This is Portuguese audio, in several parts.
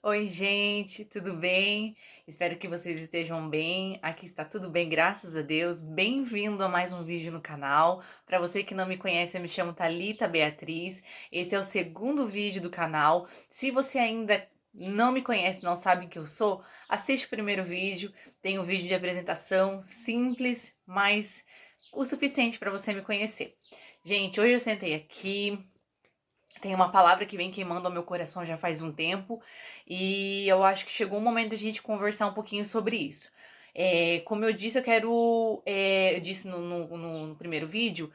Oi, gente, tudo bem? Espero que vocês estejam bem. Aqui está tudo bem, graças a Deus. Bem-vindo a mais um vídeo no canal. Para você que não me conhece, eu me chamo Thalita Beatriz. Esse é o segundo vídeo do canal. Se você ainda não me conhece, não sabe quem eu sou, assiste o primeiro vídeo. Tem um vídeo de apresentação simples, mas o suficiente para você me conhecer. Gente, hoje eu sentei aqui. Tem uma palavra que vem queimando ao meu coração já faz um tempo e eu acho que chegou o momento da gente conversar um pouquinho sobre isso. Como eu disse, eu disse no primeiro vídeo,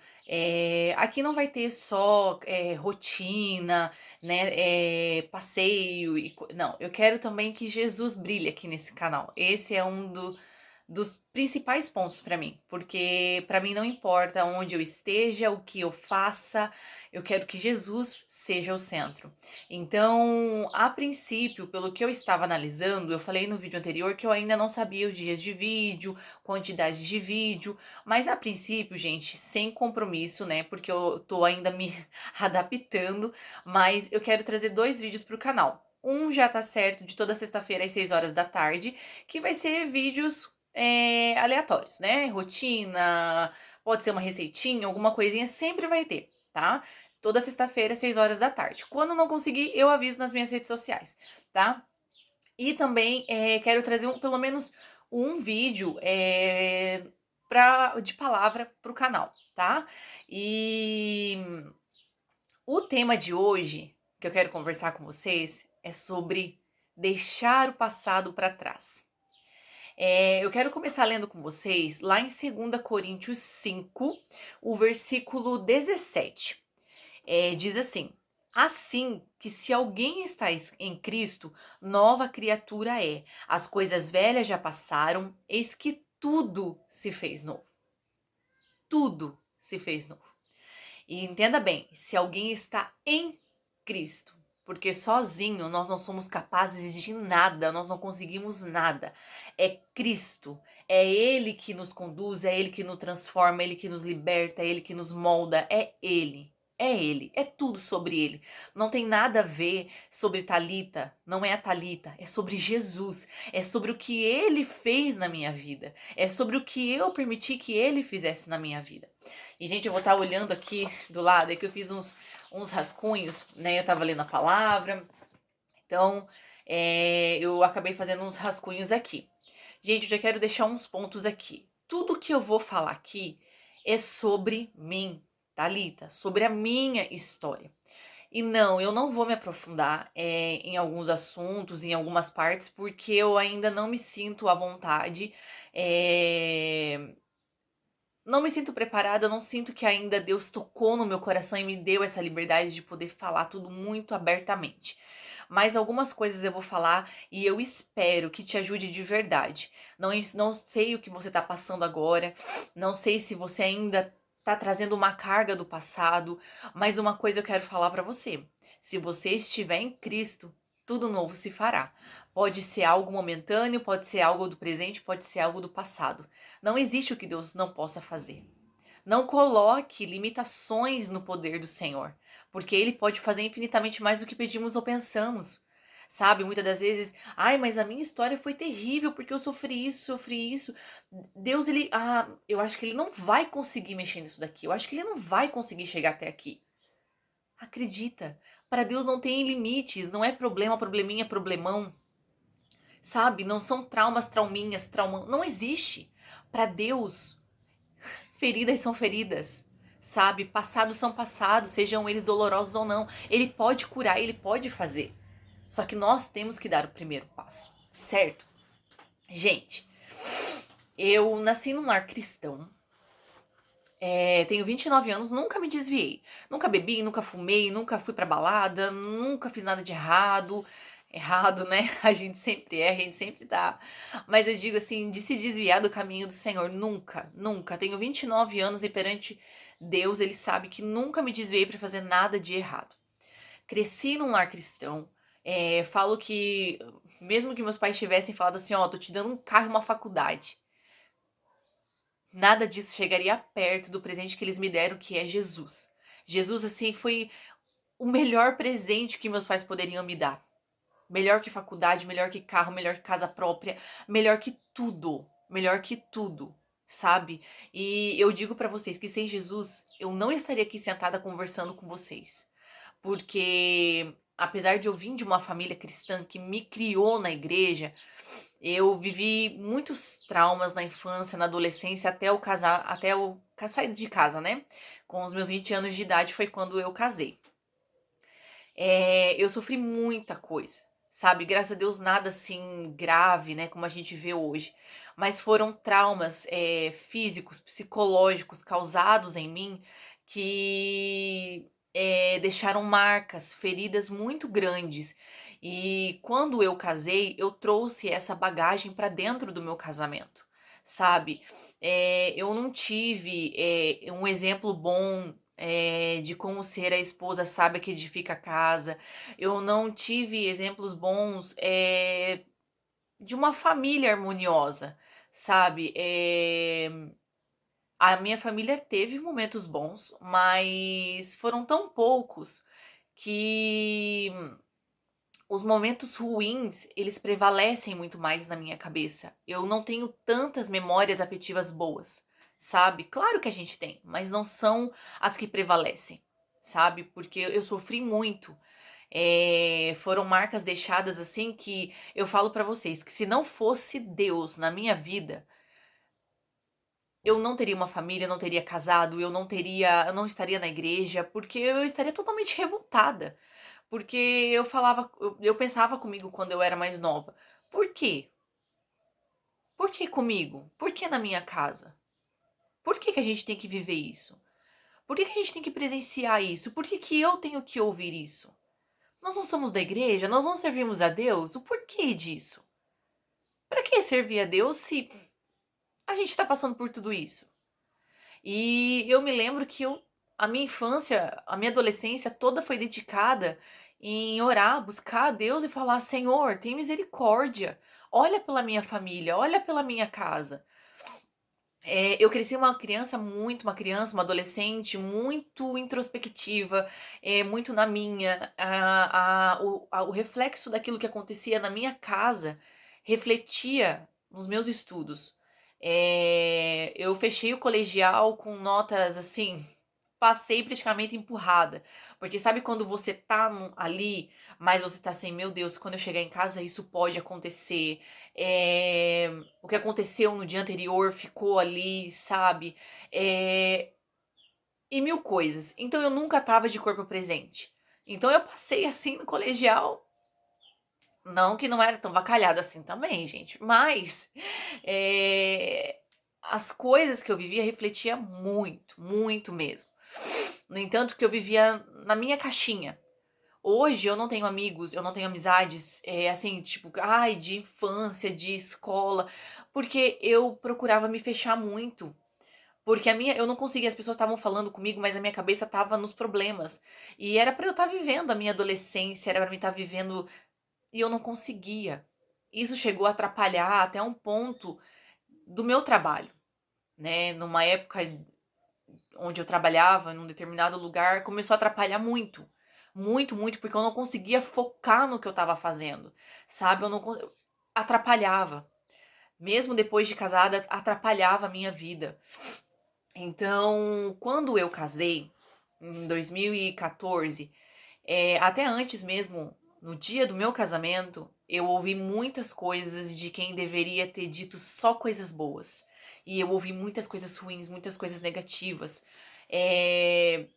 aqui não vai ter só rotina, né, passeio, não, eu quero também que Jesus brilhe aqui nesse canal. Esse é dos principais pontos para mim, porque para mim não importa onde eu esteja, o que eu faça, eu quero que Jesus seja o centro. Então, a princípio, pelo que eu estava analisando, eu falei no vídeo anterior que eu ainda não sabia os dias de vídeo, quantidade de vídeo, mas a princípio, gente, sem compromisso, né? Porque eu tô ainda me adaptando, mas eu quero trazer dois vídeos pro canal. Um já tá certo de toda sexta-feira às 6 horas da tarde, que vai ser vídeos aleatórios, né? Rotina, pode ser uma receitinha, alguma coisinha, sempre vai ter, tá? Toda sexta-feira, 6 horas da tarde. Quando não conseguir, eu aviso nas minhas redes sociais, tá? E também quero trazer pelo menos um vídeo de palavra pro canal, tá? E o tema de hoje que eu quero conversar com vocês é sobre deixar o passado para trás. Eu quero começar lendo com vocês lá em 2 Coríntios 5, o versículo 17. Diz assim: Assim que se alguém está em Cristo, nova criatura é. As coisas velhas já passaram, eis que tudo se fez novo. Tudo se fez novo. E entenda bem, se alguém está em Cristo, porque sozinho nós não somos capazes de nada, nós não conseguimos nada. É Cristo, é Ele que nos conduz, é Ele que nos transforma, é Ele que nos liberta, é Ele que nos molda, é Ele. É Ele, é tudo sobre Ele. Não tem nada a ver sobre Talita, não é a Talita, é sobre Jesus, é sobre o que Ele fez na minha vida, é sobre o que eu permiti que Ele fizesse na minha vida. E, gente, eu vou estar olhando aqui do lado, é que eu fiz uns rascunhos, né? Eu tava lendo a palavra, então eu acabei fazendo uns rascunhos aqui. Gente, eu já quero deixar uns pontos aqui. Tudo que eu vou falar aqui é sobre mim, Thalita, sobre a minha história. E não, eu não vou me aprofundar em alguns assuntos, em algumas partes, porque eu ainda não me sinto à vontade. Não me sinto preparada, não sinto que ainda Deus tocou no meu coração e me deu essa liberdade de poder falar tudo muito abertamente. Mas algumas coisas eu vou falar e eu espero que te ajude de verdade. Não sei o que você está passando agora, não sei se você ainda está trazendo uma carga do passado, mas uma coisa eu quero falar para você. Se você estiver em Cristo, tudo novo se fará. Pode ser algo momentâneo, pode ser algo do presente, pode ser algo do passado. Não existe o que Deus não possa fazer. Não coloque limitações no poder do Senhor, porque Ele pode fazer infinitamente mais do que pedimos ou pensamos. Sabe, muitas das vezes, ai, mas a minha história foi terrível porque eu sofri isso, sofri isso. Deus, eu acho que Ele não vai conseguir mexer nisso daqui. Eu acho que Ele não vai conseguir chegar até aqui. Acredita, para Deus não tem limites, não é problema, probleminha, problemão. Sabe, não são traumas, trauminhas, traumão. Não existe. Para Deus, feridas são feridas, sabe? Passados são passados, sejam eles dolorosos ou não. Ele pode curar, ele pode fazer. Só que nós temos que dar o primeiro passo, certo? Gente, eu nasci num lar cristão. Tenho 29 anos, nunca me desviei. Nunca bebi, nunca fumei, nunca fui pra balada, nunca fiz nada de errado. Errado, né? A gente sempre erra, a gente sempre tá. Mas eu digo assim, de se desviar do caminho do Senhor, nunca, nunca. Tenho 29 anos e perante Deus, Ele sabe que nunca me desviei pra fazer nada de errado. Cresci num lar cristão. Falo que, mesmo que meus pais tivessem falado assim, ó, tô te dando um carro e uma faculdade. Nada disso chegaria perto do presente que eles me deram, que é Jesus. Jesus, assim, foi o melhor presente que meus pais poderiam me dar. Melhor que faculdade, melhor que carro, melhor que casa própria, melhor que tudo, sabe? E eu digo pra vocês que sem Jesus eu não estaria aqui sentada conversando com vocês, porque apesar de eu vir de uma família cristã que me criou na igreja, eu vivi muitos traumas na infância, na adolescência, até eu sair de casa, né? Com os meus 20 anos de idade foi quando eu casei. Eu sofri muita coisa, sabe? Graças a Deus nada assim grave, né, como a gente vê hoje. Mas foram traumas físicos, psicológicos causados em mim que deixaram marcas, feridas muito grandes. E quando eu casei, eu trouxe essa bagagem para dentro do meu casamento, sabe? Eu não tive um exemplo bom de como ser a esposa sábia que edifica a casa. Eu não tive exemplos bons de uma família harmoniosa, sabe? A minha família teve momentos bons, mas foram tão poucos que os momentos ruins, eles prevalecem muito mais na minha cabeça. Eu não tenho tantas memórias afetivas boas, sabe? Claro que a gente tem, mas não são as que prevalecem, sabe? Porque eu sofri muito. Foram marcas deixadas assim que eu falo pra vocês que se não fosse Deus na minha vida, eu não teria uma família, eu não teria casado, eu não estaria na igreja, porque eu estaria totalmente revoltada. Porque eu pensava comigo quando eu era mais nova. Por quê? Por que comigo? Por que na minha casa? Por que a gente tem que viver isso? Por que a gente tem que presenciar isso? Por que eu tenho que ouvir isso? Nós não somos da igreja? Nós não servimos a Deus? O porquê disso? Para que servir a Deus se a gente está passando por tudo isso? E eu me lembro que a minha infância, a minha adolescência toda foi dedicada em orar, buscar a Deus e falar: Senhor, tem misericórdia, olha pela minha família, olha pela minha casa. Eu cresci uma criança, uma adolescente muito introspectiva, muito na minha. O reflexo daquilo que acontecia na minha casa refletia nos meus estudos. Eu fechei o colegial com notas assim, passei praticamente empurrada. Porque sabe quando você tá ali, mas você tá assim, meu Deus, quando eu chegar em casa isso pode acontecer. É, o que aconteceu no dia anterior ficou ali, sabe? É, e mil coisas. Então eu nunca tava de corpo presente. Então eu passei assim no colegial. Não que não era tão vacalhada assim também, gente. Mas as coisas que eu vivia refletia muito, muito mesmo. No entanto, que eu vivia na minha caixinha. Hoje eu não tenho amigos, eu não tenho amizades, assim, tipo, ai, de infância, de escola, porque eu procurava me fechar muito. Porque eu não conseguia, as pessoas estavam falando comigo, mas a minha cabeça estava nos problemas. E era pra eu estar vivendo a minha adolescência, era pra mim estar vivendo, e eu não conseguia. Isso chegou a atrapalhar até um ponto do meu trabalho, né? Numa época onde eu trabalhava, num determinado lugar, começou a atrapalhar muito. Muito, muito, porque eu não conseguia focar no que eu estava fazendo, sabe? Atrapalhava. Mesmo depois de casada, atrapalhava a minha vida. Então, quando eu casei, em 2014, até antes mesmo, no dia do meu casamento, eu ouvi muitas coisas de quem deveria ter dito só coisas boas. E eu ouvi muitas coisas ruins, muitas coisas negativas. É,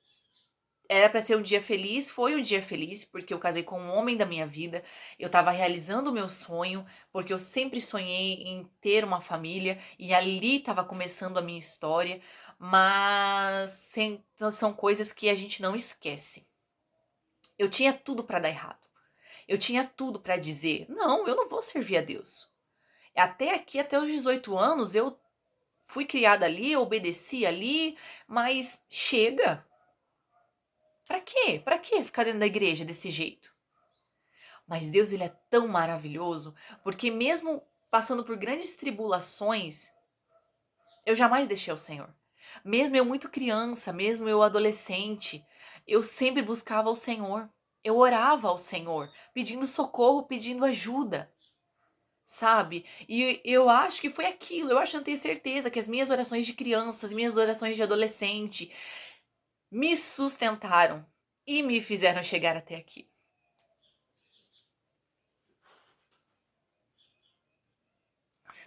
Era pra ser um dia feliz, foi um dia feliz, porque eu casei com o homem da minha vida. Eu tava realizando o meu sonho, porque eu sempre sonhei em ter uma família e ali tava começando a minha história. Mas são coisas que a gente não esquece. Eu tinha tudo pra dar errado. Eu tinha tudo pra dizer: "Não, eu não vou servir a Deus". Até aqui, até os 18 anos, eu fui criada ali, eu obedeci ali, mas chega. Pra quê? Pra que ficar dentro da igreja desse jeito? Mas Deus, ele é tão maravilhoso, porque mesmo passando por grandes tribulações, eu jamais deixei o Senhor. Mesmo eu muito criança, mesmo eu adolescente, eu sempre buscava o Senhor. Eu orava ao Senhor, pedindo socorro, pedindo ajuda, sabe? E eu acho que foi aquilo, eu acho, não tenho certeza, que as minhas orações de criança, as minhas orações de adolescente me sustentaram e me fizeram chegar até aqui.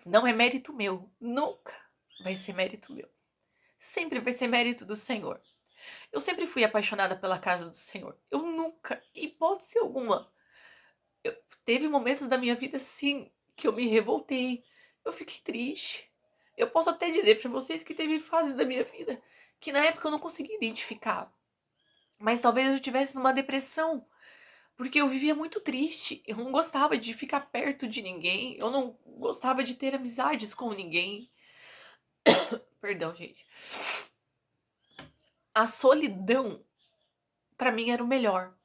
Não é mérito meu, nunca vai ser mérito meu. Sempre vai ser mérito do Senhor. Eu sempre fui apaixonada pela casa do Senhor. Eu nunca, hipótese alguma, teve momentos da minha vida, sim, que eu me revoltei. Eu fiquei triste. Eu posso até dizer pra vocês que teve fases da minha vida que na época eu não conseguia identificar. Mas talvez eu estivesse numa depressão, porque eu vivia muito triste. Eu não gostava de ficar perto de ninguém. Eu não gostava de ter amizades com ninguém. Perdão, gente. A solidão, pra mim, era o melhor.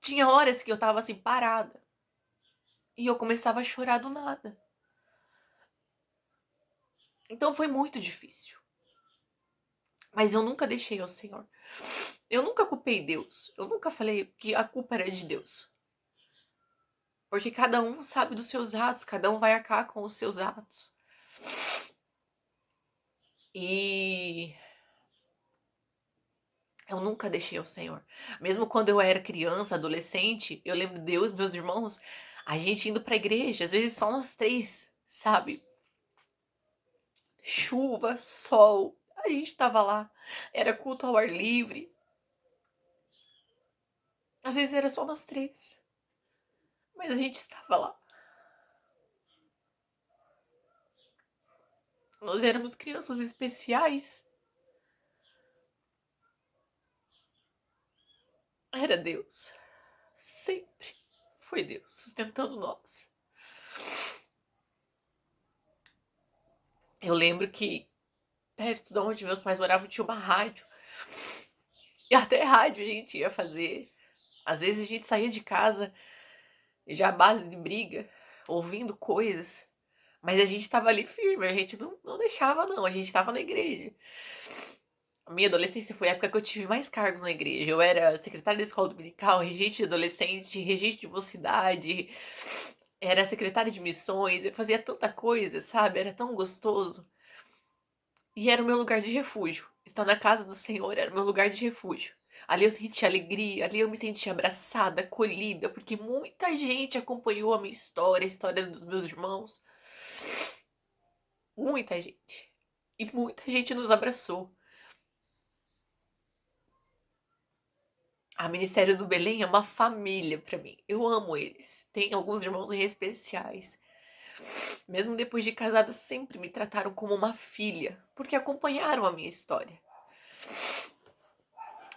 Tinha horas que eu tava assim, parada. E eu começava a chorar do nada. Então foi muito difícil. Mas eu nunca deixei ao Senhor. Eu nunca culpei Deus. Eu nunca falei que a culpa era de Deus. Porque cada um sabe dos seus atos, cada um vai arcar com os seus atos. E eu nunca deixei ao Senhor. Mesmo quando eu era criança, adolescente, eu lembro de Deus, meus irmãos, a gente indo pra igreja, às vezes só nós três, sabe? Chuva, sol, a gente tava lá. Era culto ao ar livre. Às vezes era só nós três. Mas a gente estava lá. Nós éramos crianças especiais. Era Deus. Sempre foi Deus sustentando nós. Eu lembro que perto de onde meus pais moravam tinha uma rádio. E até rádio a gente ia fazer. Às vezes a gente saía de casa já à base de briga, ouvindo coisas. Mas a gente tava ali firme, a gente não deixava não, a gente tava na igreja. A minha adolescência foi a época que eu tive mais cargos na igreja. Eu era secretária da escola dominical, regente de adolescente, regente de mocidade, era secretária de missões, eu fazia tanta coisa, sabe? Era tão gostoso. E era o meu lugar de refúgio. Estar na casa do Senhor era o meu lugar de refúgio. Ali eu senti alegria, ali eu me senti abraçada, acolhida, porque muita gente acompanhou a minha história, a história dos meus irmãos. Muita gente. E muita gente nos abraçou. A Ministério do Belém é uma família pra mim. Eu amo eles. Tem alguns irmãos em especiais. Mesmo depois de casada, sempre me trataram como uma filha, porque acompanharam a minha história.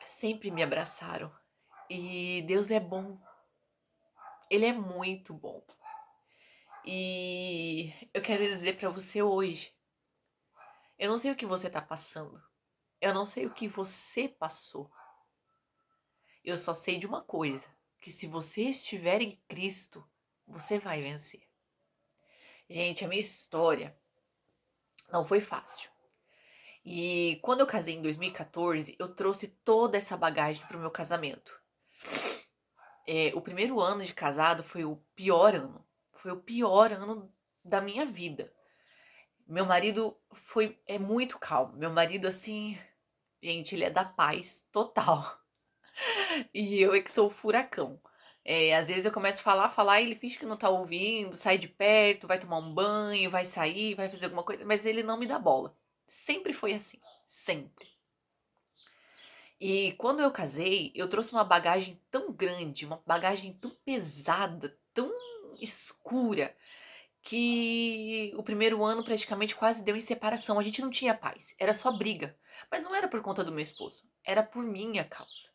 Sempre me abraçaram. E Deus é bom. Ele é muito bom. E eu quero dizer pra você hoje, eu não sei o que você tá passando. Eu não sei o que você passou. Eu só sei de uma coisa, que se você estiver em Cristo, você vai vencer. Gente, a minha história não foi fácil. E quando eu casei em 2014, eu trouxe toda essa bagagem pro meu casamento. O primeiro ano de casado foi o pior ano. Foi o pior ano da minha vida. Meu marido é muito calmo. Meu marido, assim, gente, ele é da paz total. E eu é que sou o furacão. Às vezes eu começo a falar, e ele finge que não tá ouvindo, sai de perto, vai tomar um banho, vai sair, vai fazer alguma coisa, mas ele não me dá bola. Sempre foi assim, sempre. E quando eu casei, eu trouxe uma bagagem tão grande, uma bagagem tão pesada, tão escura, que o primeiro ano praticamente quase deu em separação. A gente não tinha paz, era só briga. Mas não era por conta do meu esposo, era por minha causa.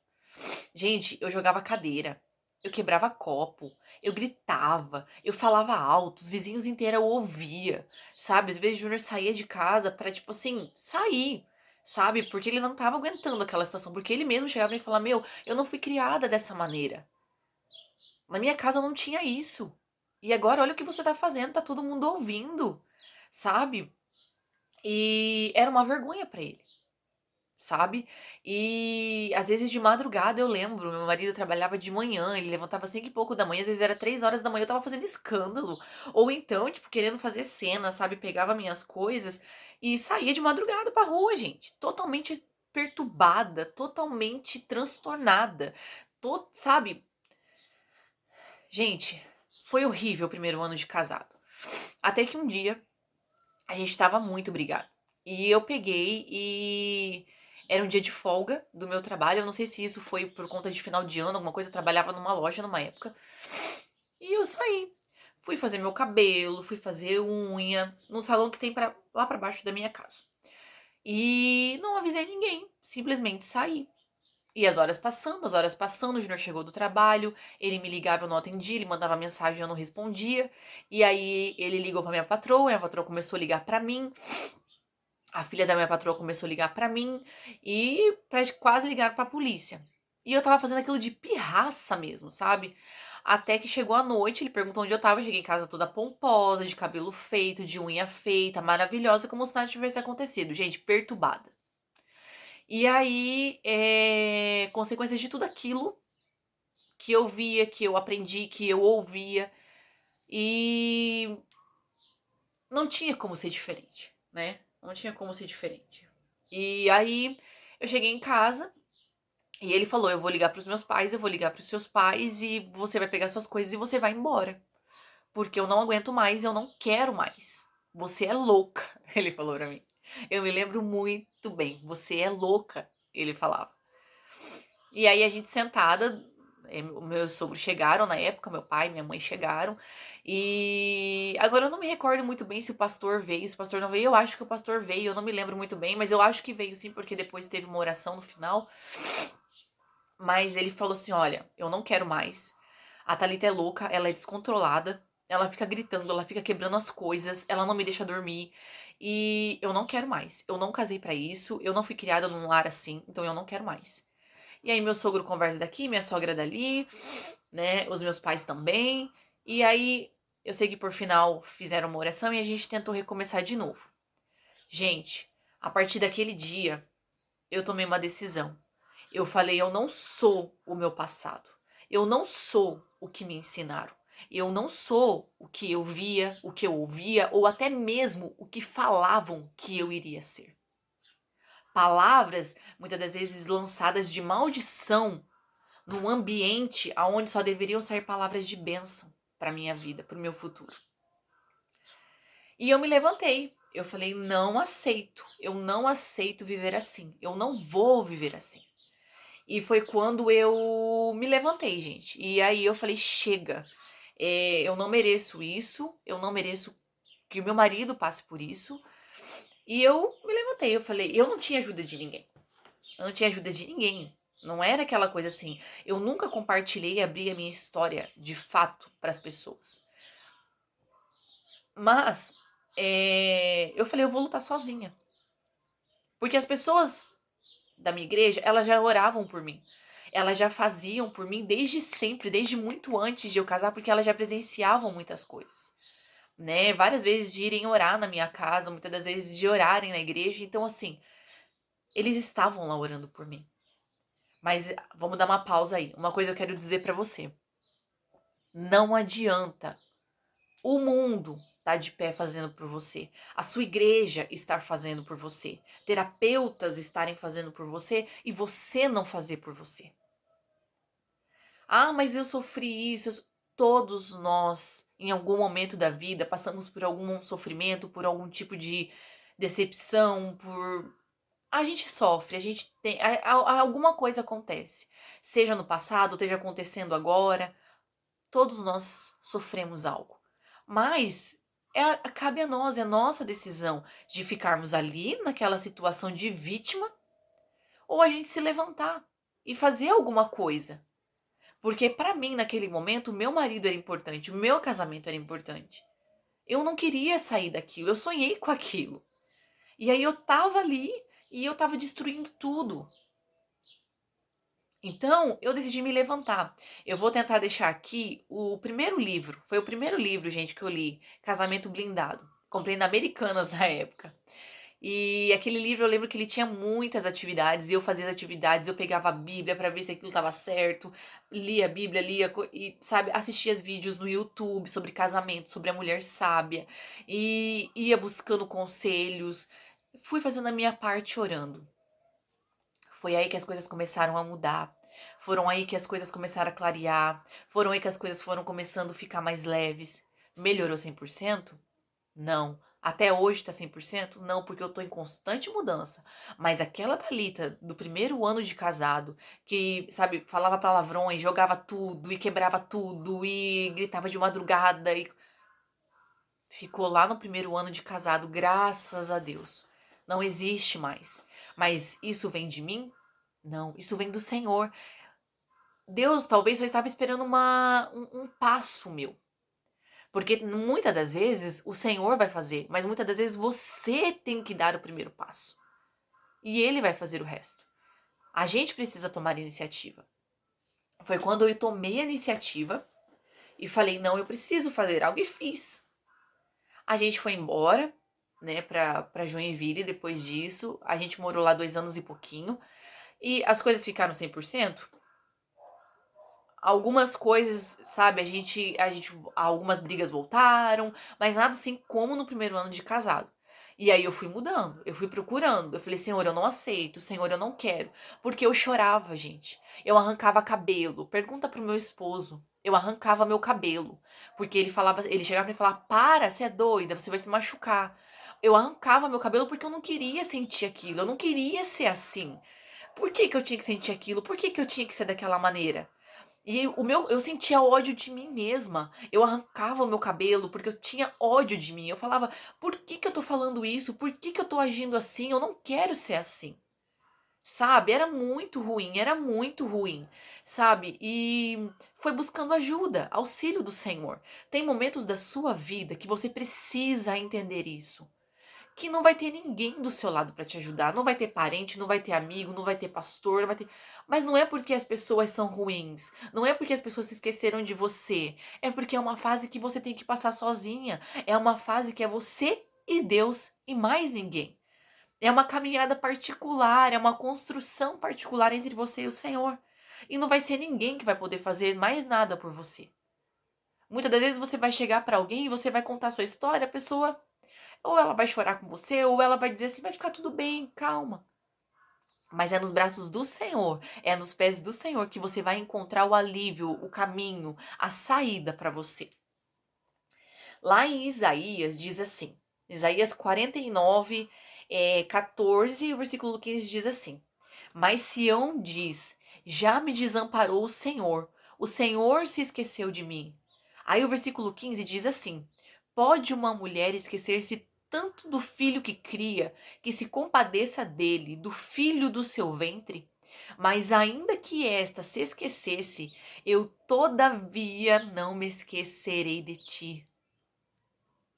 Gente, eu jogava cadeira, eu quebrava copo, eu gritava, eu falava alto, os vizinhos inteiros ouvia, sabe? Às vezes o Júnior saía de casa pra, tipo assim, sair, sabe? Porque ele não tava aguentando aquela situação, porque ele mesmo chegava e falava, meu, eu não fui criada dessa maneira. Na minha casa não tinha isso. E agora olha o que você tá fazendo, tá todo mundo ouvindo, sabe? E era uma vergonha pra ele. sabe? E às vezes de madrugada eu lembro, meu marido trabalhava de manhã, ele levantava 5 e pouco da manhã, às vezes era 3 horas da manhã, eu tava fazendo escândalo. Ou então, tipo, querendo fazer cena, sabe? Pegava minhas coisas e saía de madrugada pra rua, gente. Totalmente perturbada, totalmente transtornada. Sabe? Gente, foi horrível o primeiro ano de casado. Até que um dia a gente tava muito brigado. E eu peguei e era um dia de folga do meu trabalho. Eu não sei se isso foi por conta de final de ano, alguma coisa. Eu trabalhava numa loja numa época. E eu saí. Fui fazer meu cabelo, fui fazer unha num salão que tem lá pra baixo da minha casa. E não avisei ninguém, simplesmente saí. E as horas passando, o Júnior chegou do trabalho, ele me ligava, eu não atendia, ele mandava mensagem, eu não respondia. E aí ele ligou pra minha patroa começou a ligar pra mim. A filha da minha patroa começou a ligar pra mim e quase ligar pra polícia. E eu tava fazendo aquilo de pirraça mesmo, sabe? Até que chegou a noite, ele perguntou onde eu tava, eu cheguei em casa toda pomposa, de cabelo feito, de unha feita, maravilhosa, como se nada tivesse acontecido. Gente, perturbada. E aí, consequências de tudo aquilo que eu via, que eu aprendi, que eu ouvia, e não tinha como ser diferente, né? Não tinha como ser diferente. E aí eu cheguei em casa e ele falou: "Eu vou ligar pros meus pais, eu vou ligar pros seus pais e você vai pegar suas coisas e você vai embora, porque eu não aguento mais, eu não quero mais. Você é louca", ele falou pra mim. Eu me lembro muito bem. "Você é louca", ele falava. E aí a gente sentada, meus sogros chegaram na época, meu pai e minha mãe chegaram. E agora eu não me recordo muito bem se o pastor veio, se o pastor não veio. Eu acho que o pastor veio, eu não me lembro muito bem, mas eu acho que veio sim, porque depois teve uma oração no final. Mas ele falou assim: "Olha, eu não quero mais. A Thalita é louca, ela é descontrolada, ela fica gritando, ela fica quebrando as coisas, ela não me deixa dormir. E eu não quero mais. Eu não casei pra isso, eu não fui criada num lar assim, então eu não quero mais." E aí meu sogro conversa daqui, minha sogra dali, né? Os meus pais também. E aí eu sei que por final fizeram uma oração e a gente tentou recomeçar de novo. Gente, a partir daquele dia eu tomei uma decisão. Eu falei, eu não sou o meu passado. Eu não sou o que me ensinaram. Eu não sou o que eu via, o que eu ouvia, ou até mesmo o que falavam que eu iria ser. Palavras, muitas das vezes lançadas de maldição num ambiente onde só deveriam sair palavras de bênção para minha vida, para o meu futuro. E eu me levantei. Eu falei, não aceito. Eu não aceito viver assim. Eu não vou viver assim. E foi quando eu me levantei, gente. E aí eu falei, chega. Eu não mereço isso. Eu não mereço que o meu marido passe por isso. E eu me levantei. Eu falei, eu não tinha ajuda de ninguém. Eu não tinha ajuda de ninguém. Não era aquela coisa assim. Eu nunca compartilhei e abri a minha história de fato para as pessoas. Mas eu falei, eu vou lutar sozinha. Porque as pessoas da minha igreja, elas já oravam por mim. Elas já faziam por mim desde sempre, desde muito antes de eu casar, porque elas já presenciavam muitas coisas. Né? Várias vezes de irem orar na minha casa, muitas das vezes de orarem na igreja. Então, assim, eles estavam lá orando por mim. Mas vamos dar uma pausa aí. Uma coisa eu quero dizer pra você. Não adianta o mundo estar de pé fazendo por você, a sua igreja estar fazendo por você, terapeutas estarem fazendo por você e você não fazer por você. Ah, mas eu sofri isso. Todos nós, em algum momento da vida, passamos por algum sofrimento, por algum tipo de decepção, a gente sofre, a gente tem. Alguma coisa acontece. Seja no passado, esteja acontecendo agora. Todos nós sofremos algo. Mas cabe a nós, é a nossa decisão de ficarmos ali naquela situação de vítima ou a gente se levantar e fazer alguma coisa. Porque para mim, naquele momento, o meu marido era importante, o meu casamento era importante. Eu não queria sair daquilo, eu sonhei com aquilo. E aí eu tava ali e eu tava destruindo tudo. Então, eu decidi me levantar. Eu vou tentar deixar aqui o primeiro livro. Foi o primeiro livro, gente, que eu li. Casamento Blindado. Comprei na Americanas na época. E aquele livro eu lembro que ele tinha muitas atividades, e eu fazia as atividades, eu pegava a Bíblia pra ver se aquilo estava certo, lia a Bíblia, e, sabe, assistia os vídeos no YouTube sobre casamento, sobre a mulher sábia, e ia buscando conselhos, fui fazendo a minha parte orando. Foi aí que as coisas começaram a mudar. Foram aí que as coisas começaram a clarear. Foram aí que as coisas foram começando a ficar mais leves. Melhorou 100%? Não. Até hoje tá 100%? Não, porque eu tô em constante mudança. Mas aquela Thalita do primeiro ano de casado, que, sabe, falava palavrões, jogava tudo e quebrava tudo e gritava de madrugada e ficou lá no primeiro ano de casado, graças a Deus. Não existe mais. Mas isso vem de mim? Não, isso vem do Senhor. Deus talvez só estava esperando um passo meu. Porque muitas das vezes o Senhor vai fazer, mas muitas das vezes você tem que dar o primeiro passo. E Ele vai fazer o resto. A gente precisa tomar iniciativa. Foi quando eu tomei a iniciativa e falei, não, eu preciso fazer algo e fiz. A gente foi embora, né, pra Joinville depois disso. A gente morou lá 2 anos e pouquinho. E as coisas ficaram 100%. Algumas coisas, sabe, algumas brigas voltaram, mas nada assim como no primeiro ano de casado. E aí eu fui mudando, eu fui procurando. Eu falei, Senhor, eu não aceito, Senhor, eu não quero. Porque eu chorava, gente. Eu arrancava cabelo. Pergunta pro meu esposo. Eu arrancava meu cabelo. Porque ele chegava pra mim e falava, para, você é doida, você vai se machucar. Eu arrancava meu cabelo porque eu não queria sentir aquilo, eu não queria ser assim. Por que que eu tinha que sentir aquilo? Por que que eu tinha que ser daquela maneira? E eu sentia ódio de mim mesma. Eu arrancava o meu cabelo porque eu tinha ódio de mim. Eu falava, por que que eu tô falando isso? Por que que eu tô agindo assim? Eu não quero ser assim. Sabe? Era muito ruim, sabe? E foi buscando ajuda, auxílio do Senhor. Tem momentos da sua vida que você precisa entender isso, que não vai ter ninguém do seu lado para te ajudar. Não vai ter parente, não vai ter amigo, não vai ter pastor, não vai ter. Mas não é porque as pessoas são ruins, não é porque as pessoas se esqueceram de você, é porque é uma fase que você tem que passar sozinha. É uma fase que é você e Deus e mais ninguém. É uma caminhada particular, é uma construção particular entre você e o Senhor. E não vai ser ninguém que vai poder fazer mais nada por você. Muitas das vezes você vai chegar para alguém e você vai contar sua história, a pessoa ou ela vai chorar com você, ou ela vai dizer assim: vai ficar tudo bem, calma. Mas é nos braços do Senhor, é nos pés do Senhor que você vai encontrar o alívio, o caminho, a saída para você. Lá em Isaías diz assim, Isaías 49, 14, o versículo 15 diz assim: Mas Sião diz, já me desamparou o Senhor se esqueceu de mim. Aí o versículo 15 diz assim: Pode uma mulher esquecer-se tanto do filho que cria, que se compadeça dele, do filho do seu ventre? Mas ainda que esta se esquecesse, eu todavia não me esquecerei de ti.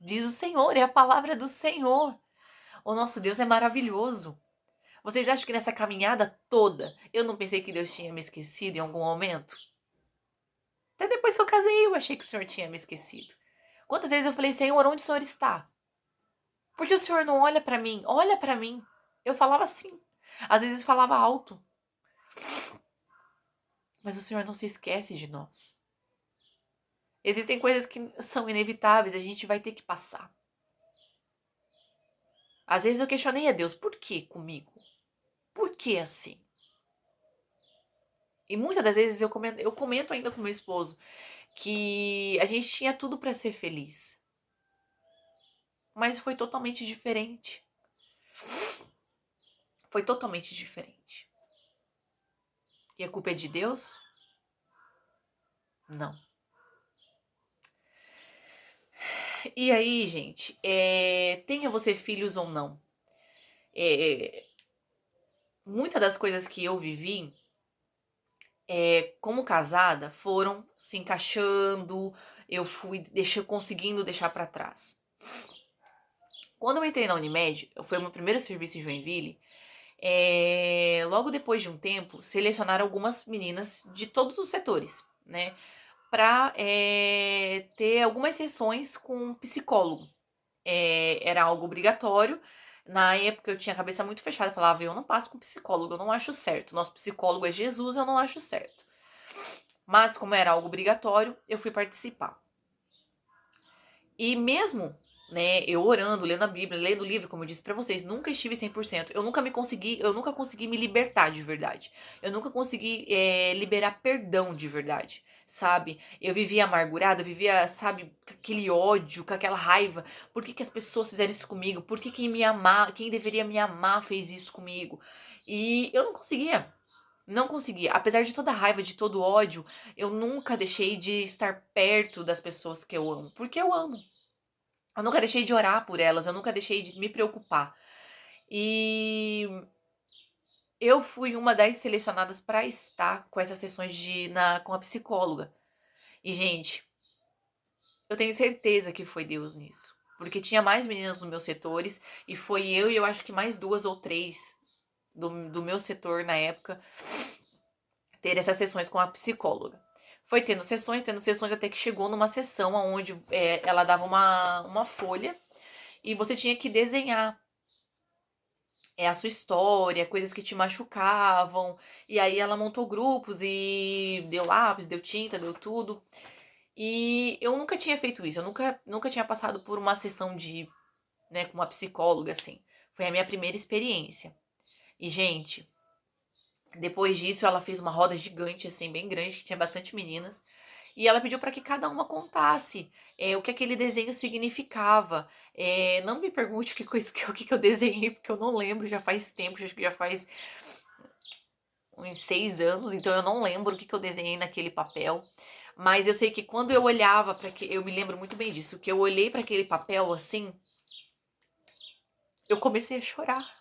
Diz o Senhor, é a palavra do Senhor. O nosso Deus é maravilhoso. Vocês acham que nessa caminhada toda eu não pensei que Deus tinha me esquecido em algum momento? Até depois que eu casei eu achei que o Senhor tinha me esquecido. Quantas vezes eu falei, Senhor, onde o Senhor está? Porque o Senhor não olha para mim? Olha para mim. Eu falava assim. Às vezes falava alto. Mas o Senhor não se esquece de nós. Existem coisas que são inevitáveis, a gente vai ter que passar. Às vezes eu questionei a Deus, por que comigo? Por que assim? E muitas das vezes eu comento ainda com meu esposo que a gente tinha tudo para ser feliz. Mas foi totalmente diferente. Foi totalmente diferente. E a culpa é de Deus? Não. E aí, gente, tenha você filhos ou não, é, muitas das coisas que eu vivi, como casada, foram se encaixando, eu fui conseguindo deixar para trás. Quando eu entrei na Unimed, foi o meu primeiro serviço em Joinville, logo depois de um tempo, selecionaram algumas meninas de todos os setores, né? Para ter algumas sessões com um psicólogo. Era algo obrigatório Na época eu tinha a cabeça muito fechada, falava, eu não passo com psicólogo, eu não acho certo. Nosso psicólogo é Jesus, eu não acho certo. Mas como era algo obrigatório, eu fui participar. E mesmo, né, eu orando, lendo a Bíblia, lendo o livro, como eu disse pra vocês, nunca estive 100%. Eu nunca consegui me libertar de verdade. Eu nunca consegui liberar perdão de verdade, sabe? Eu vivia amargurada, eu vivia, sabe, com aquele ódio, com aquela raiva. Por que que as pessoas fizeram isso comigo? Por que quem me amar, quem deveria me amar fez isso comigo? E eu não conseguia. Não conseguia. Apesar de toda a raiva, de todo o ódio, eu nunca deixei de estar perto das pessoas que eu amo. Porque eu amo. Eu nunca deixei de orar por elas, eu nunca deixei de me preocupar. E eu fui uma das selecionadas para estar com essas sessões com a psicóloga. E, gente, eu tenho certeza que foi Deus nisso. Porque tinha mais meninas no meu setores, e foi eu e eu acho que mais duas ou três do meu setor na época ter essas sessões com a psicóloga. Foi tendo sessões, até que chegou numa sessão onde ela dava uma folha e você tinha que desenhar a sua história, coisas que te machucavam. E aí ela montou grupos e deu lápis, deu tinta, deu tudo. E eu nunca tinha feito isso, eu nunca tinha passado por uma sessão né, com uma psicóloga, assim. Foi a minha primeira experiência. E, gente, depois disso ela fez uma roda gigante, assim, bem grande, que tinha bastante meninas. E ela pediu para que cada uma contasse o que aquele desenho significava. Não me pergunte o que eu desenhei, porque eu não lembro, já faz tempo, acho que já faz uns 6 anos, então eu não lembro o que eu desenhei naquele papel. Mas eu sei que quando eu olhava para que eu me lembro muito bem disso, que eu olhei para aquele papel assim, eu comecei a chorar.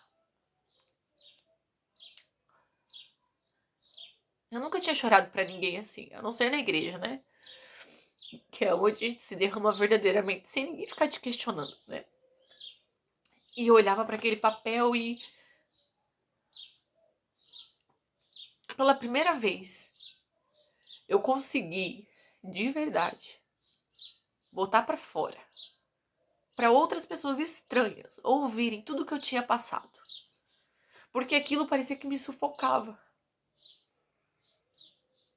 Eu nunca tinha chorado para ninguém assim, a não ser na igreja, né? Que é onde a gente se derrama verdadeiramente, sem ninguém ficar te questionando, né? E eu olhava para aquele papel e pela primeira vez eu consegui, de verdade, botar para fora, para outras pessoas estranhas ouvirem tudo que eu tinha passado. Porque aquilo parecia que me sufocava.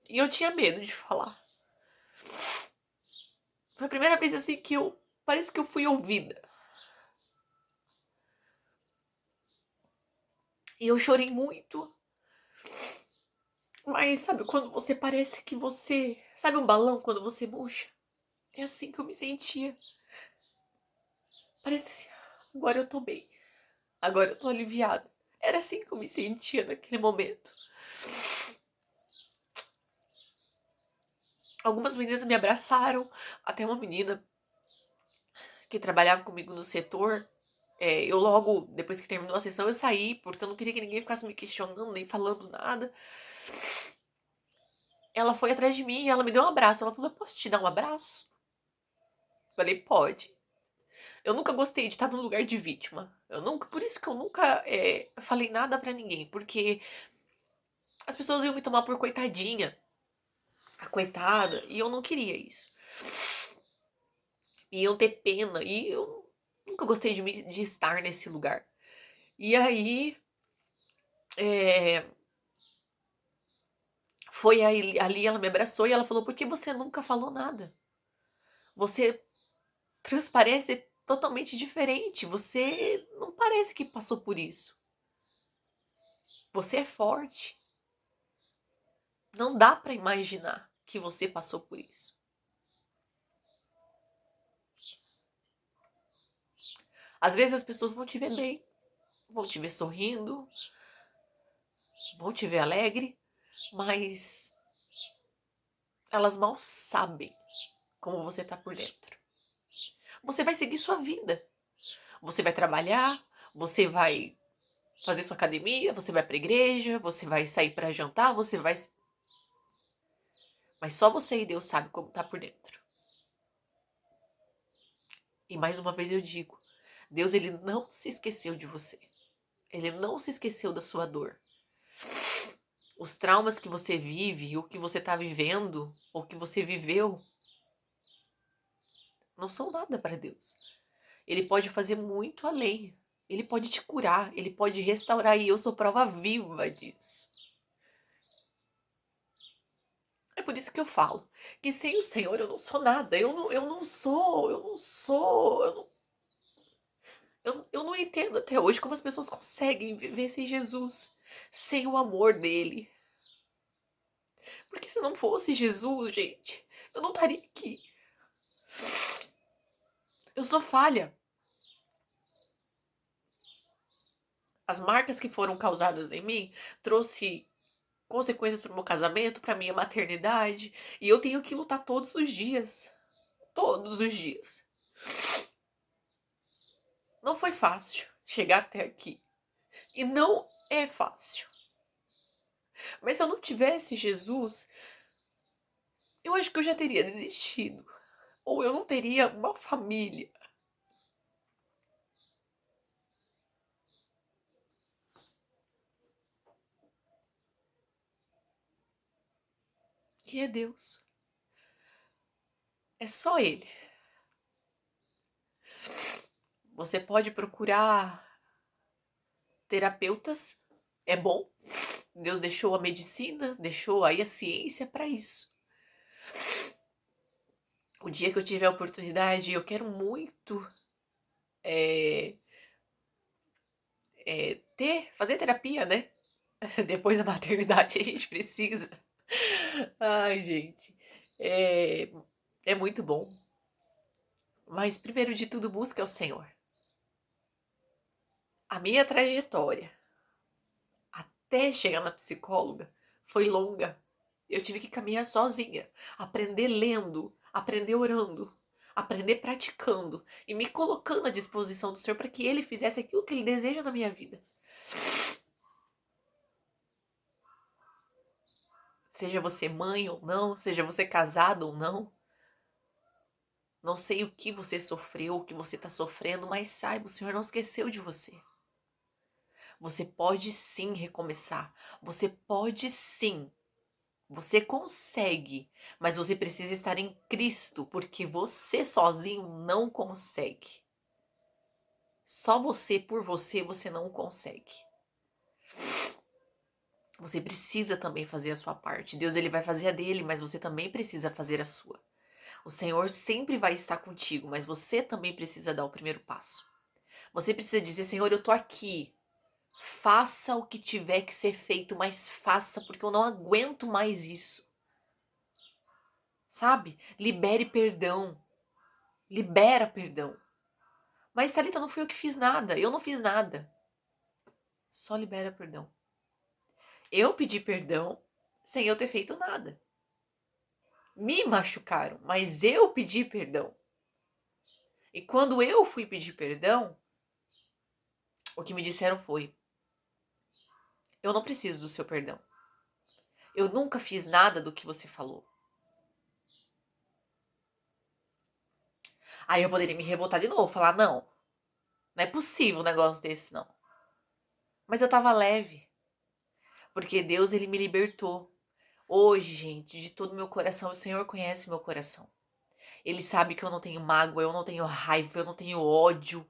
E eu tinha medo de falar. Foi a primeira vez assim que parece que eu fui ouvida. E eu chorei muito. Mas sabe quando você parece que você... Sabe um balão quando você murcha? É assim que eu me sentia. Parece assim, agora eu tô bem. Agora eu tô aliviada. Era assim que eu me sentia naquele momento. Algumas meninas me abraçaram. Até uma menina que trabalhava comigo no setor. Eu logo, depois que terminou a sessão, eu saí, porque eu não queria que ninguém ficasse me questionando, nem falando nada. Ela foi atrás de mim e ela me deu um abraço. Ela falou, eu posso te dar um abraço? Falei, pode. Eu nunca gostei de estar no lugar de vítima. Por isso que eu nunca falei nada pra ninguém, porque as pessoas iam me tomar por coitadinha, a coitada, e eu não queria isso. Iam ter pena, e eu nunca gostei de estar nesse lugar. E aí, é, foi ali ela me abraçou e ela falou, por que você nunca falou nada? Você transparece totalmente diferente, você não parece que passou por isso. Você é forte. Não dá pra imaginar que você passou por isso. Às vezes as pessoas vão te ver bem, vão te ver sorrindo, vão te ver alegre, mas elas mal sabem como você tá por dentro. Você vai seguir sua vida. Você vai trabalhar, você vai fazer sua academia, você vai pra igreja, você vai sair pra jantar, você vai... Mas só você e Deus sabe como tá por dentro. E mais uma vez eu digo, Deus, ele não se esqueceu de você. Ele não se esqueceu da sua dor. Os traumas que você vive, o que você tá vivendo, ou que você viveu, não são nada para Deus. Ele pode fazer muito além. Ele pode te curar, ele pode restaurar, e eu sou prova viva disso. É por isso que eu falo que sem o Senhor eu não sou nada. Eu não entendo até hoje como as pessoas conseguem viver sem Jesus, sem o amor dele. Porque se não fosse Jesus, gente, eu não estaria aqui. Eu sou falha. As marcas que foram causadas em mim trouxe consequências para o meu casamento, para minha maternidade, e eu tenho que lutar todos os dias. Todos os dias. Não foi fácil chegar até aqui. E não é fácil. Mas se eu não tivesse Jesus, eu acho que eu já teria desistido. Ou eu não teria uma família. Que é Deus. É só Ele. Você pode procurar terapeutas. É bom. Deus deixou a medicina, deixou aí a ciência para isso. O dia que eu tiver a oportunidade, eu quero muito fazer terapia, né? Depois da maternidade a gente precisa. Ai, gente. É, é muito bom. Mas primeiro de tudo, busca o Senhor. A minha trajetória até chegar na psicóloga foi longa. Eu tive que caminhar sozinha, aprender lendo, aprender orando, aprender praticando e me colocando à disposição do Senhor para que Ele fizesse aquilo que Ele deseja na minha vida. Seja você mãe ou não, seja você casado ou não. Não sei o que você sofreu, o que você está sofrendo, mas saiba, o Senhor não esqueceu de você. Você pode sim recomeçar. Você pode sim. Você consegue. Mas você precisa estar em Cristo, porque você sozinho não consegue. Só você por você, você não consegue. Você precisa também fazer a sua parte. Deus ele vai fazer a dele, mas você também precisa fazer a sua. O Senhor sempre vai estar contigo, mas você também precisa dar o primeiro passo. Você precisa dizer, Senhor, eu tô aqui. Faça o que tiver que ser feito, mas faça, porque eu não aguento mais isso. Sabe? Libere perdão. Libera perdão. Mas, Thalita, não fui eu que fiz nada. Eu não fiz nada. Só libera perdão. Eu pedi perdão sem eu ter feito nada. Me machucaram, mas eu pedi perdão. E quando eu fui pedir perdão, o que me disseram foi: eu não preciso do seu perdão. Eu nunca fiz nada do que você falou. Aí eu poderia me revoltar de novo, falar: não, não é possível um negócio desse, não. Mas eu tava leve, porque Deus, ele me libertou. Hoje, gente, de todo meu coração, o Senhor conhece meu coração. Ele sabe que eu não tenho mágoa, eu não tenho raiva, eu não tenho ódio.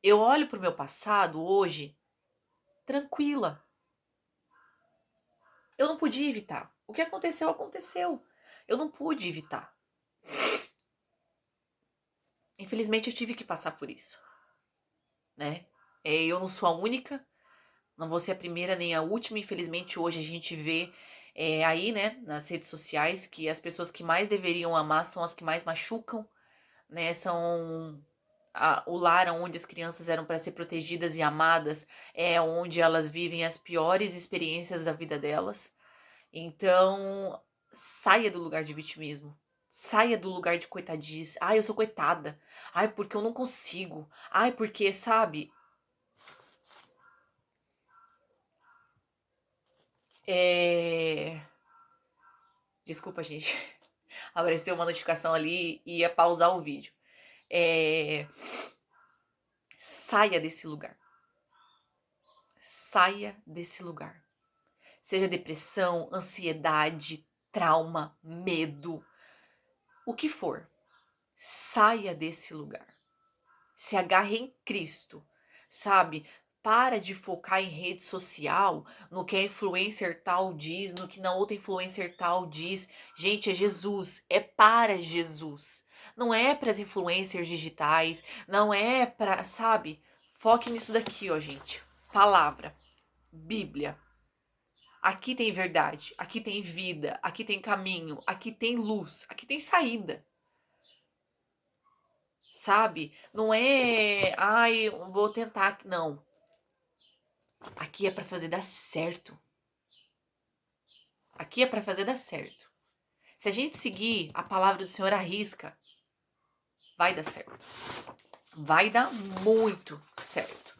Eu olho pro meu passado hoje tranquila. Eu não podia evitar. O que aconteceu, aconteceu. Eu não pude evitar. Infelizmente, eu tive que passar por isso, né? Eu não sou a única, não vou ser a primeira nem a última. Infelizmente, hoje a gente vê aí, né, nas redes sociais, que as pessoas que mais deveriam amar são as que mais machucam, né? São o lar onde as crianças eram para ser protegidas e amadas, é onde elas vivem as piores experiências da vida delas. Então, saia do lugar de vitimismo. Saia do lugar de coitadice. Ai, eu sou coitada. Ai, porque eu não consigo. Ai, porque, sabe? Desculpa, gente. Apareceu uma notificação ali e ia pausar o vídeo. Saia desse lugar. Saia desse lugar. Seja depressão, ansiedade, trauma, medo, o que for. Saia desse lugar. Se agarre em Cristo. sabe? Para de focar em rede social, no que a influencer tal diz, no que na outra influencer tal diz. Gente, é Jesus, é para Jesus. Não é para as influencers digitais, não é para, sabe? Foque nisso daqui, ó, gente. Palavra, Bíblia. Aqui tem verdade, aqui tem vida, aqui tem caminho, aqui tem luz, aqui tem saída. Sabe? Não é, ai, eu vou tentar, não. Aqui é para fazer dar certo. Aqui é para fazer dar certo. Se a gente seguir a palavra do Senhor à risca, vai dar certo. Vai dar muito certo.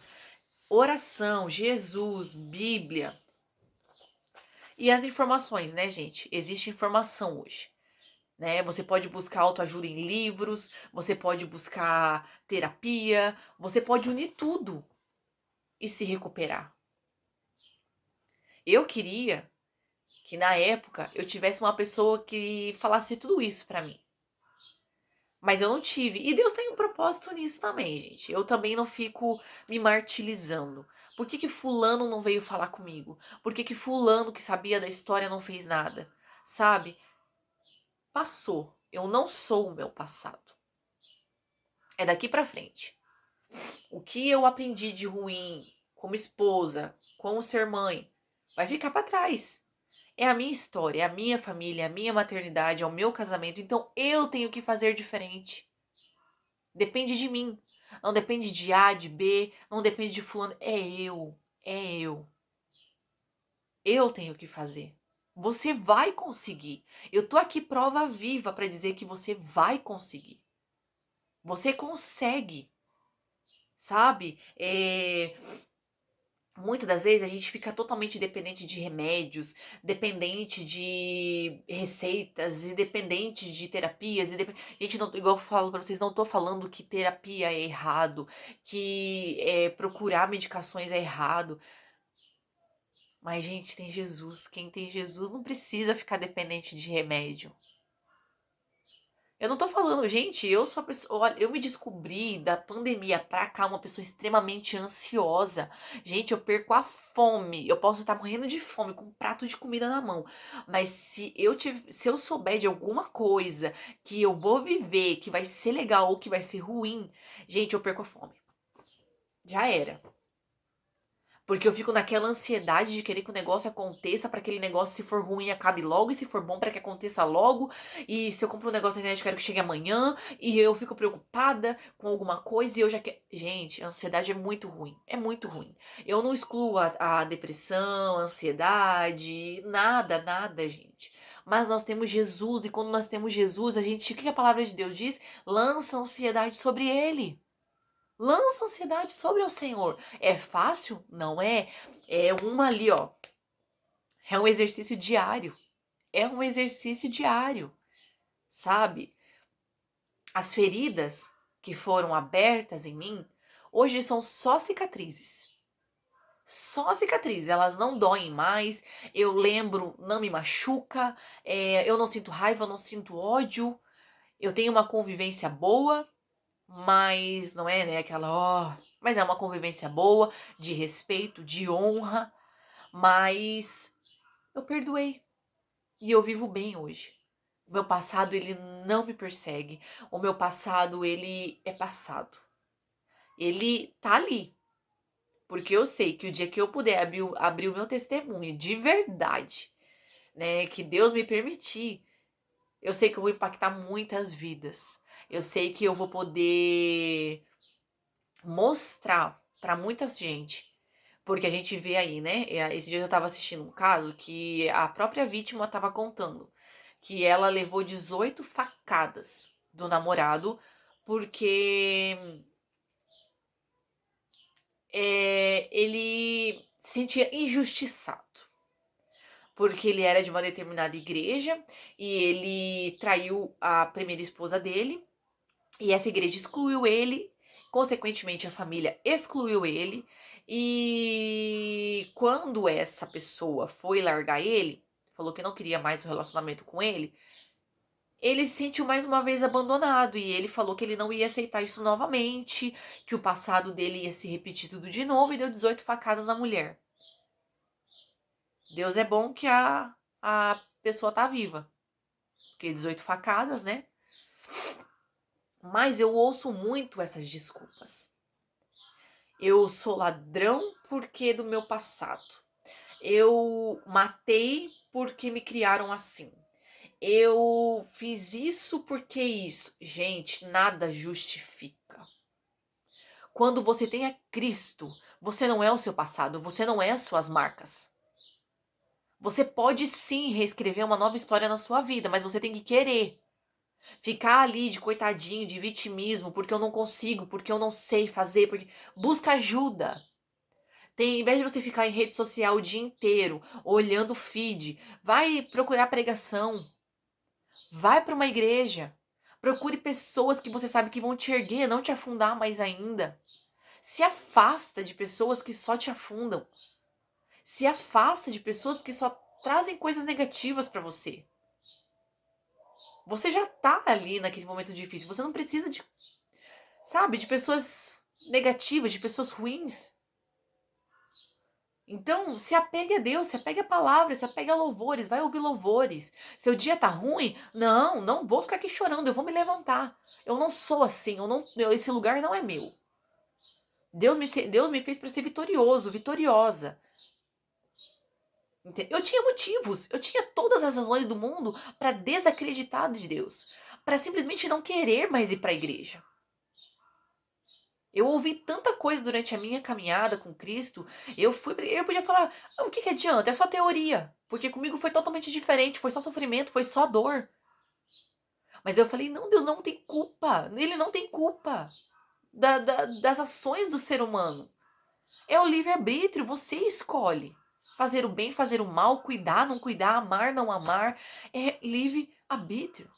Oração, Jesus, Bíblia. E as informações, né, gente? Existe informação hoje. Né? Você pode buscar autoajuda em livros, você pode buscar terapia, você pode unir tudo e se recuperar. Eu queria que na época eu tivesse uma pessoa que falasse tudo isso pra mim. Mas eu não tive. E Deus tem um propósito nisso também, gente. Eu também não fico me martirizando. Por que que fulano não veio falar comigo? Por que que fulano que sabia da história não fez nada? Sabe? Passou. Eu não sou o meu passado. É daqui pra frente. O que eu aprendi de ruim como esposa, como ser mãe, vai ficar pra trás. É a minha história, é a minha família, é a minha maternidade, é o meu casamento. Então eu tenho que fazer diferente. Depende de mim. Não depende de A, de B, não depende de fulano. É eu. É eu. Eu tenho que fazer. Você vai conseguir. Eu tô aqui prova viva para dizer que você vai conseguir. Você consegue, sabe? Muitas das vezes a gente fica totalmente dependente de remédios, dependente de receitas e dependente de terapias. Gente, não, igual eu falo pra vocês, não tô falando que terapia é errado, que procurar medicações é errado. Mas, gente, tem Jesus. Quem tem Jesus não precisa ficar dependente de remédio. Eu não tô falando, gente, eu sou a pessoa, olha, eu me descobri da pandemia pra cá uma pessoa extremamente ansiosa. Gente, eu perco a fome. Eu posso estar morrendo de fome com um prato de comida na mão, mas se eu souber de alguma coisa que eu vou viver, que vai ser legal ou que vai ser ruim, gente, eu perco a fome. Já era. Porque eu fico naquela ansiedade de querer que o negócio aconteça para aquele negócio, se for ruim, acabe logo, e se for bom, para que aconteça logo. E se eu compro um negócio na internet, eu quero que chegue amanhã. E eu fico preocupada com alguma coisa e eu já quero. Gente, a ansiedade é muito ruim. É muito ruim. Eu não excluo a depressão, a ansiedade, nada, nada, gente. Mas nós temos Jesus, e quando nós temos Jesus, a gente, o que a palavra de Deus diz? Lança a ansiedade sobre ele. Lança a ansiedade sobre o Senhor. É fácil? Não é. É uma ali, ó. É um exercício diário. É um exercício diário, sabe? As feridas que foram abertas em mim, hoje são só cicatrizes. Só cicatrizes, elas não doem mais. Eu lembro, não me machuca. Eu não sinto raiva, eu não sinto ódio. Eu tenho uma convivência boa. Mas não é, né, aquela, ó, mas é uma convivência boa, de respeito, de honra, mas eu perdoei e eu vivo bem hoje. O meu passado, ele não me persegue. O meu passado, ele é passado. Ele tá ali, porque eu sei que o dia que eu puder abrir o meu testemunho de verdade, né, que Deus me permitir, eu sei que eu vou impactar muitas vidas. Eu sei que eu vou poder mostrar pra muita gente. Porque a gente vê aí, né? Esse dia eu tava assistindo um caso que a própria vítima tava contando que ela levou 18 facadas do namorado porque ele se sentia injustiçado. Porque ele era de uma determinada igreja e ele traiu a primeira esposa dele. E essa igreja excluiu ele, consequentemente a família excluiu ele. E quando essa pessoa foi largar ele, falou que não queria mais um relacionamento com ele, ele se sentiu mais uma vez abandonado e ele falou que ele não ia aceitar isso novamente, que o passado dele ia se repetir tudo de novo e deu 18 facadas na mulher. Deus é bom que a pessoa tá viva, porque 18 facadas, né? Mas eu ouço muito essas desculpas. Eu sou ladrão porque do meu passado. Eu matei porque me criaram assim. Eu fiz isso porque isso. Gente, nada justifica. Quando você tem a Cristo, você não é o seu passado, você não é as suas marcas. Você pode sim reescrever uma nova história na sua vida, mas você tem que querer. Ficar ali de coitadinho, de vitimismo, porque eu não consigo, porque eu não sei fazer, porque busca ajuda. Em vez de você ficar em rede social o dia inteiro, olhando o feed, vai procurar pregação. Vai para uma igreja. Procure pessoas que você sabe que vão te erguer, não te afundar mais ainda. Se afasta de pessoas que só te afundam. Se afasta de pessoas que só trazem coisas negativas para você. Você já tá ali naquele momento difícil. Você não precisa de, sabe, de pessoas negativas, de pessoas ruins. Então, se apegue a Deus, se apegue a palavras, se apegue a louvores, vai ouvir louvores. Seu dia tá ruim? Não vou ficar aqui chorando, eu vou me levantar. Eu não sou assim, esse lugar não é meu. Deus me fez para ser vitorioso, vitoriosa. Eu tinha motivos, eu tinha todas as razões do mundo para desacreditar de Deus, para simplesmente não querer mais ir para a igreja. Eu ouvi tanta coisa durante a minha caminhada com Cristo, eu podia falar, o que adianta? É só teoria, porque comigo foi totalmente diferente, foi só sofrimento, foi só dor. Mas eu falei, não, Deus não tem culpa, ele não tem culpa das ações do ser humano. É o livre-arbítrio, você escolhe. Fazer o bem, fazer o mal, cuidar, não cuidar, amar, não amar, é livre-arbítrio.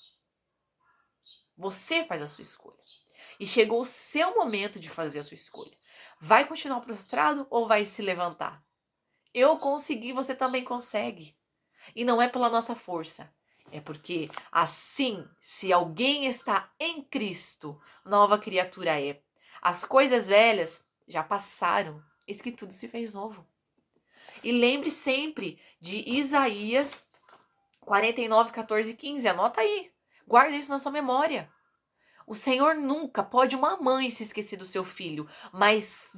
Você faz a sua escolha. E chegou o seu momento de fazer a sua escolha. Vai continuar prostrado ou vai se levantar? Eu consegui, você também consegue. E não é pela nossa força. É porque assim, se alguém está em Cristo, nova criatura é. As coisas velhas já passaram, eis que tudo se fez novo. E lembre sempre de Isaías 49, 14 e 15. Anota aí. Guarda isso na sua memória. O Senhor nunca, pode uma mãe se esquecer do seu filho, mas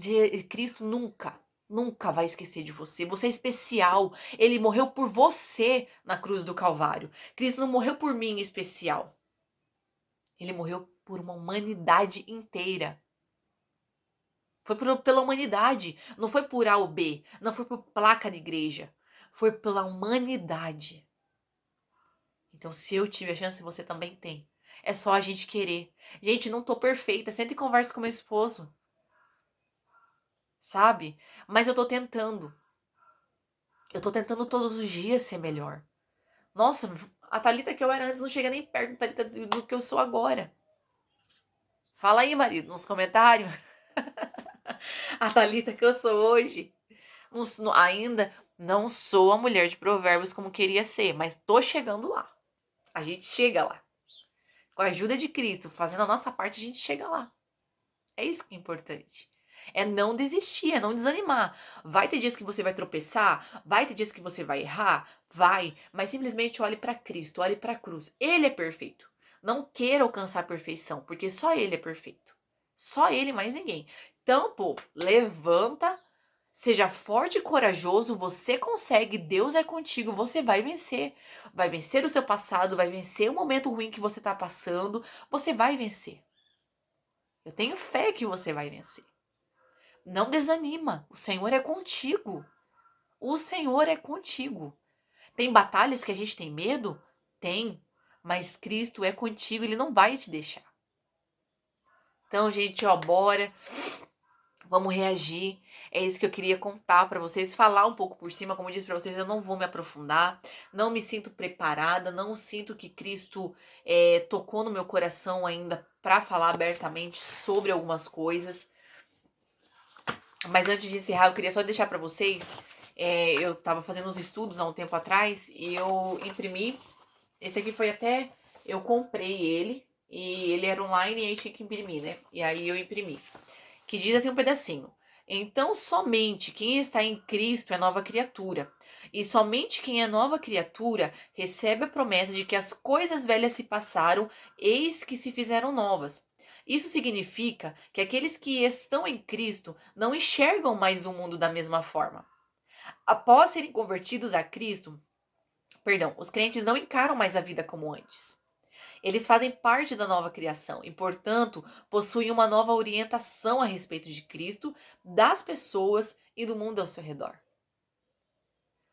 Cristo nunca vai esquecer de você. Você é especial. Ele morreu por você na cruz do Calvário. Cristo não morreu por mim em especial. Ele morreu por uma humanidade inteira. Foi pela humanidade. Não foi por A ou B. Não foi por placa de igreja. Foi pela humanidade. Então, se eu tive a chance, você também tem. É só a gente querer. Gente, não tô perfeita. Senta e conversa com meu esposo. Sabe? Mas eu tô tentando. Eu tô tentando todos os dias ser melhor. Nossa, a Thalita que eu era antes não chega nem perto da Thalita do que eu sou agora. Fala aí, marido, nos comentários. A Thalita que eu sou hoje. Ainda não sou a mulher de provérbios como queria ser, mas tô chegando lá. A gente chega lá. Com a ajuda de Cristo, fazendo a nossa parte, a gente chega lá. É isso que é importante. É não desistir, é não desanimar. Vai ter dias que você vai tropeçar, vai ter dias que você vai errar, vai, mas simplesmente olhe para Cristo, olhe para a cruz. Ele é perfeito. Não queira alcançar a perfeição, porque só ele é perfeito. Só ele, mais ninguém. Então, pô, levanta, seja forte e corajoso, você consegue, Deus é contigo, você vai vencer. Vai vencer o seu passado, vai vencer o momento ruim que você está passando, você vai vencer. Eu tenho fé que você vai vencer. Não desanima. O Senhor é contigo. O Senhor é contigo. Tem batalhas que a gente tem medo? Tem. Mas Cristo é contigo, Ele não vai te deixar. Então, gente, ó, bora. Vamos reagir. É isso que eu queria contar pra vocês, falar um pouco por cima, como eu disse pra vocês, eu não vou me aprofundar, não me sinto preparada, não sinto que Cristo tocou no meu coração ainda pra falar abertamente sobre algumas coisas. Mas antes de encerrar, eu queria só deixar pra vocês, eu tava fazendo uns estudos há um tempo atrás e eu imprimi, esse aqui foi até eu comprei ele e ele era online e aí tinha que imprimir, né? E aí eu imprimi. Que diz assim um pedacinho. Então, somente quem está em Cristo é nova criatura. E somente quem é nova criatura recebe a promessa de que as coisas velhas se passaram, eis que se fizeram novas. Isso significa que aqueles que estão em Cristo não enxergam mais o mundo da mesma forma. Após serem convertidos a Cristo, perdão, os crentes não encaram mais a vida como antes. Eles fazem parte da nova criação e, portanto, possuem uma nova orientação a respeito de Cristo, das pessoas e do mundo ao seu redor.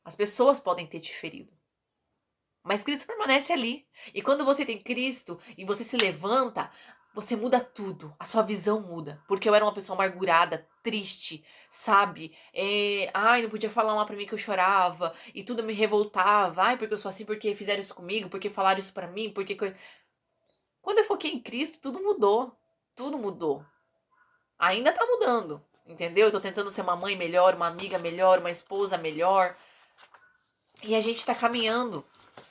As pessoas podem ter te ferido, mas Cristo permanece ali. E quando você tem Cristo e você se levanta, você muda tudo. A sua visão muda. Porque eu era uma pessoa amargurada, triste, sabe? Ai, não podia falar lá pra mim que eu chorava. E tudo me revoltava. Ai, porque eu sou assim, porque fizeram isso comigo, porque falaram isso pra mim, porque... Quando eu foquei em Cristo, tudo mudou. Tudo mudou. Ainda tá mudando, entendeu? Eu tô tentando ser uma mãe melhor, uma amiga melhor, uma esposa melhor. E a gente tá caminhando.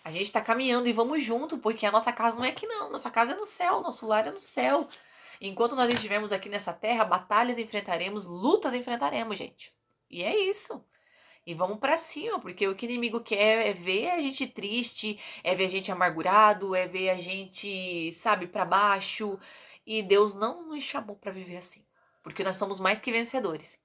A gente tá caminhando e vamos junto, porque a nossa casa não é aqui não. Nossa casa é no céu, nosso lar é no céu. Enquanto nós estivermos aqui nessa terra, batalhas enfrentaremos, lutas enfrentaremos, gente. E é isso. E vamos pra cima, porque o que o inimigo quer é ver a gente triste, é ver a gente amargurado, é ver a gente, sabe, pra baixo. E Deus não nos chamou pra viver assim, porque nós somos mais que vencedores.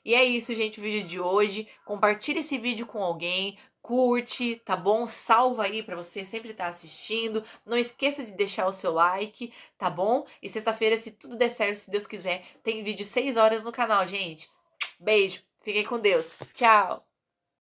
E é isso, gente, o vídeo de hoje. Compartilha esse vídeo com alguém, curte, tá bom? Salva aí pra você sempre estar assistindo. Não esqueça de deixar o seu like, tá bom? E sexta-feira, se tudo der certo, se Deus quiser, tem vídeo 6 horas no canal, gente. Beijo, fiquem com Deus. Tchau!